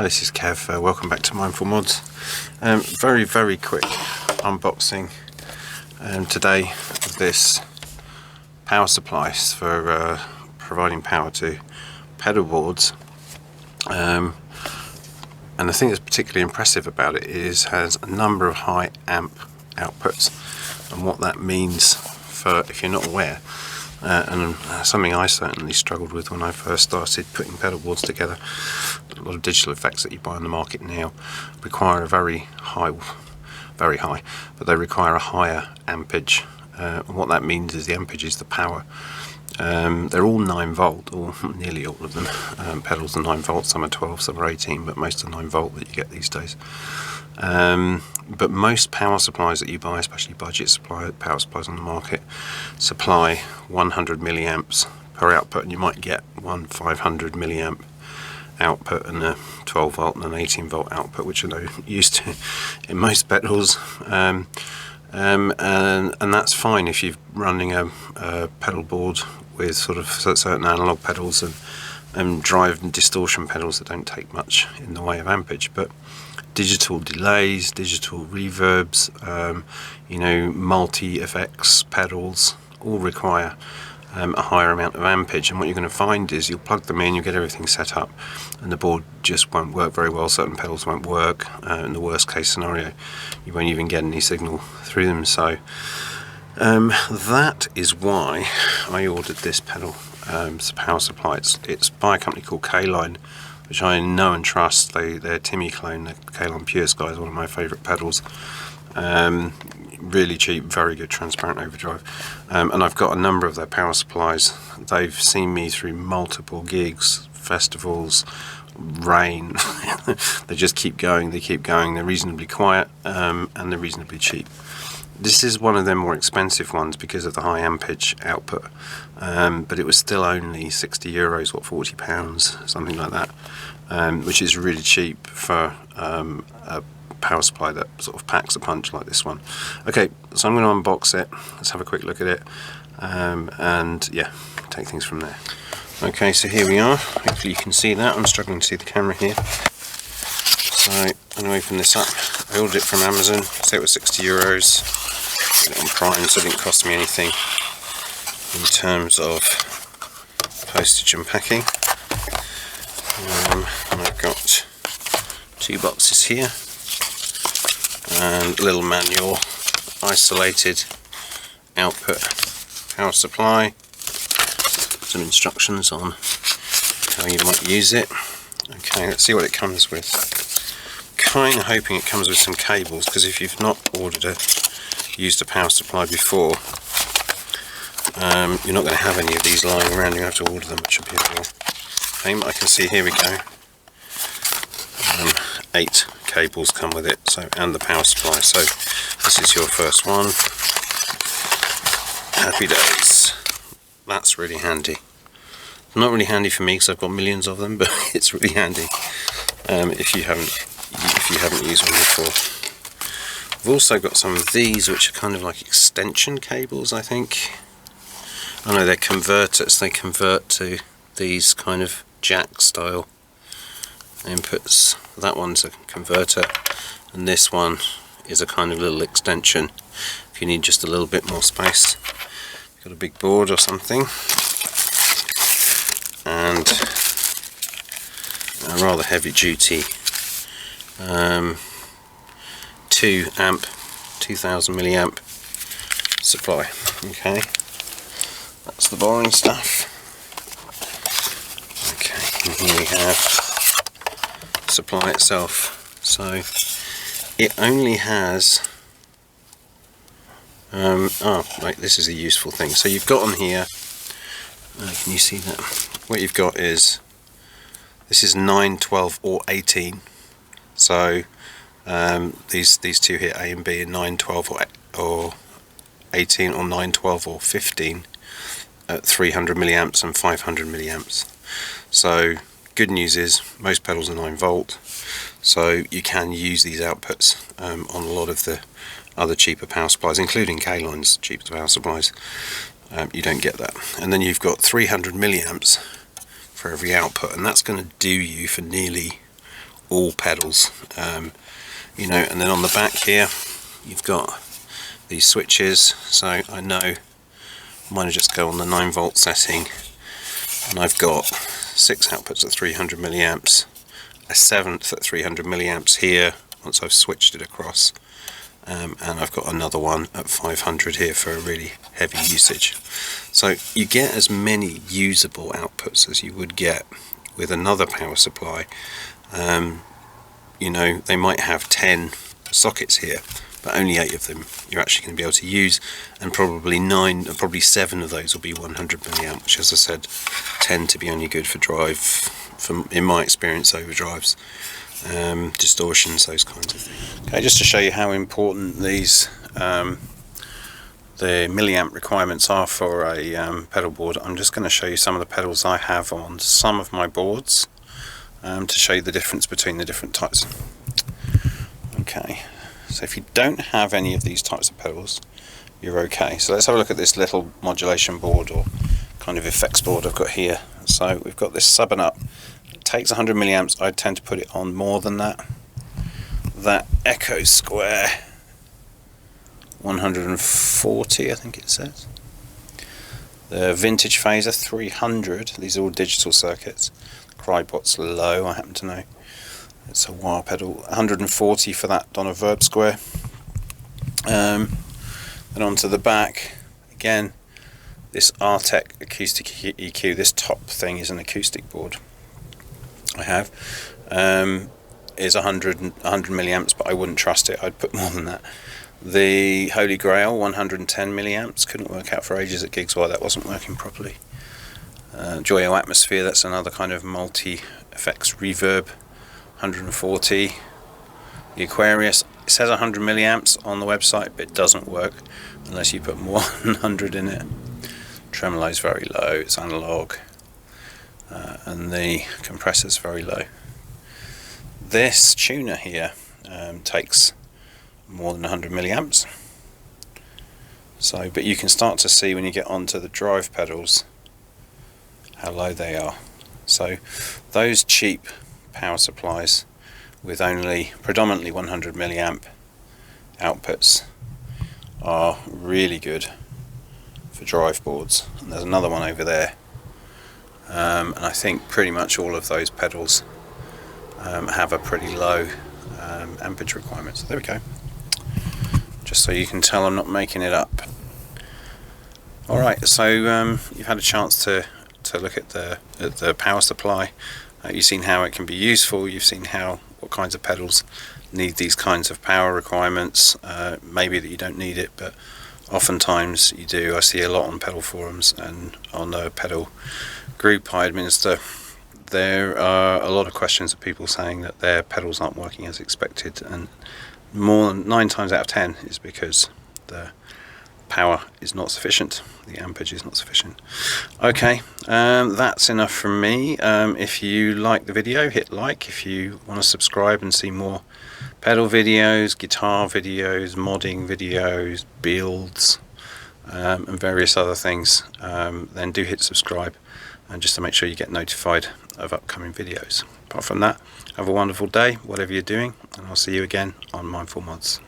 Hi, this is Kev. Welcome back to Mindful Mods. Very quick unboxing today of this power supply for providing power to pedal boards. And the thing that's particularly impressive about it is has a number of high amp outputs, and what that means for, if you're not aware, and something I certainly struggled with when I first started putting pedal boards together. A lot of digital effects that you buy on the market now require a very high, but they require a higher ampage. And what that means is the ampage is the power. They're all 9 volt, or nearly all of them. Pedals are 9 volt, some are 12, some are 18, but most are 9 volt that you get these days. But most power supplies that you buy, especially budget power supplies on the market, supply 100 milliamps per output, and you might get one 500 milliamp output and a 12 volt and an 18 volt output, which are no use to in most pedals. And that's fine if you're running a pedal board with sort of certain analog pedals and drive and distortion pedals that don't take much in the way of ampage. But digital delays, digital reverbs, multi-effects pedals all require a higher amount of ampage, and what you're going to find is you'll plug them in, you get everything set up, and the board just won't work very well. Certain pedals won't work. In the worst case scenario, you won't even get any signal through them. So that is why I ordered this pedal power supply. It's by a company called Caline, which I know and trust. They're Timmy clone. The Caline Pure Sky is one of my favourite pedals. Really cheap, very good transparent overdrive, and I've got a number of their power supplies. They've seen me through multiple gigs, festivals, rain. They just keep going, they're reasonably quiet, and they're reasonably cheap. This is one of their more expensive ones because of the high ampage output, but it was still only €60, £40, something like that, which is really cheap for a power supply that sort of packs a punch like this one. Okay, so I'm going to unbox it. Let's have a quick look at it, and yeah, take things from there. Okay, so here we are. Hopefully you can see that. I'm struggling to see the camera here. So I'm going to open this up. I ordered it from Amazon, so it was €60. Got it on Prime, so it didn't cost me anything in terms of postage and packing. And I've got 2 boxes here, and a little manual, isolated output power supply, some instructions on how you might use it. Okay, let's see what it comes with. Kind of hoping it comes with some cables, because if you've not used a power supply before, you're not going to have any of these lying around. You have to order them, which should be a real pain. I can see, here we go, 8 cables come with it, so, and the power supply. So this is your first one. Happy days. That's really handy. Not really handy for me because I've got millions of them, but it's really handy if you haven't used one before. I've also got some of these, which are kind of like extension cables, I think. Oh no, they're converters. They convert to these kind of jack style inputs. That one's a converter, and this one is a kind of little extension if you need just a little bit more space. Got a big board or something, and a rather heavy duty 2 amp 2000 milliamp supply. Okay, that's the boring stuff. Okay, and here we have supply itself. So it only has right, this is a useful thing. So you've got on here, can you see that? What you've got is, this is 9, 12 or 18. So these two here, A and B, are 9, 12 or 18, or 9, 12 or 15 at 300 milliamps and 500 milliamps. So good news is most pedals are 9 volt, so you can use these outputs on a lot of the other cheaper power supplies, including Caline's cheapest power supplies. You don't get that. And then you've got 300 milliamps for every output, and that's going to do you for nearly all pedals, you know. And then on the back here you've got these switches, so I know mine will just go on the 9-volt setting, and I've got 6 outputs at 300 milliamps, a 7th at 300 milliamps here once I've switched it across, and I've got another one at 500 here for a really heavy usage. So you get as many usable outputs as you would get with another power supply. You know, they might have 10 sockets here, but only 8 of them you're actually going to be able to use, and probably 7 of those will be 100 milliamp, which, as I said, tend to be only good for drive, from in my experience, overdrives, distortions, those kinds of things. Okay, just to show you how important these the milliamp requirements are for a pedal board, I'm just going to show you some of the pedals I have on some of my boards, to show you the difference between the different types. Okay, so if you don't have any of these types of pedals, you're okay. So let's have a look at this little modulation board, or kind of effects board I've got here. So we've got this sub and up. It takes 100 milliamps. I tend to put it on more than that. That Echo Square 140, I think it says. The Vintage Phaser 300. These are all digital circuits. Crybot's low, I happen to know. It's a wah pedal. 140 for that Donna Verb Square. Then onto the back, again, this Artec acoustic EQ. This top thing is an acoustic board I have. Is 100 milliamps, but I wouldn't trust it. I'd put more than that. The Holy Grail 110 milliamps. Couldn't work out for ages at gigs why that wasn't working properly. Joyo Atmosphere, that's another kind of multi-effects reverb, 140. The Aquarius, it says 100 milliamps on the website, but it doesn't work unless you put more than 100 in it. Tremolo is very low, it's analog, and the compressor's very low. This tuner here takes more than 100 milliamps. So, but you can start to see when you get onto the drive pedals how low they are. So those cheap power supplies with only predominantly 100 milliamp outputs are really good for drive boards. And there's another one over there, and I think pretty much all of those pedals have a pretty low amperage requirement. So there we go, just so you can tell I'm not making it up. Alright, so you've had a chance to look at the power supply. You've seen how it can be useful. You've seen what kinds of pedals need these kinds of power requirements. Maybe that you don't need it, but oftentimes you do. I see a lot on pedal forums and on the pedal group I administer. There are a lot of questions of people saying that their pedals aren't working as expected, and more than 9 times out of 10 is because the power is not sufficient, the amperage is not sufficient. Okay, that's enough from me. If you like the video, hit like. If you want to subscribe and see more pedal videos, guitar videos, modding videos, builds, and various other things, then do hit subscribe, and just to make sure you get notified of upcoming videos. Apart from that, have a wonderful day, whatever you're doing, and I'll see you again on Mindful Mods.